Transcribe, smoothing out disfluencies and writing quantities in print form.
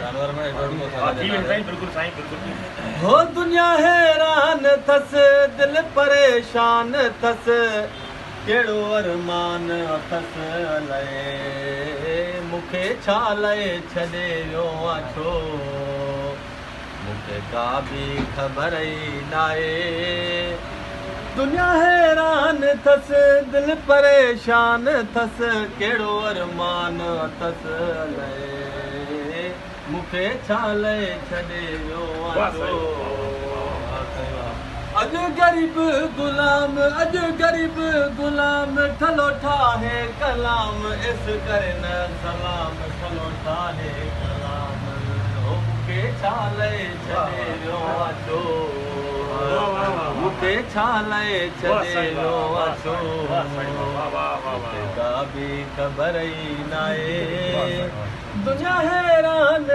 जानवर में बिल्कुल साईं बिल्कुल। हो दुनिया हैरान थस दिल परेशान थस केड़ो अरमान अथस अलाए मूंखे छा लए छॾे वियो आहे छो मूंखे का बि ख़बर ई नाहे दुनिया हैरान थस दिल परेशान थस केड़ो अरमान अथस अलाए मूंखे छा लए छॾे वियो आहे छो अॼु ग़रीब गुलाम ठलो ठाहे कलाम इस करे न सलाम ठलो ठाहे कलाम हो मूंखे छा लए छॾे वियो आहे छो मूंखे छा लए छॾे वियो आहे छो मूंखे का बि ख़बर ई नाहे दुनिया हैरान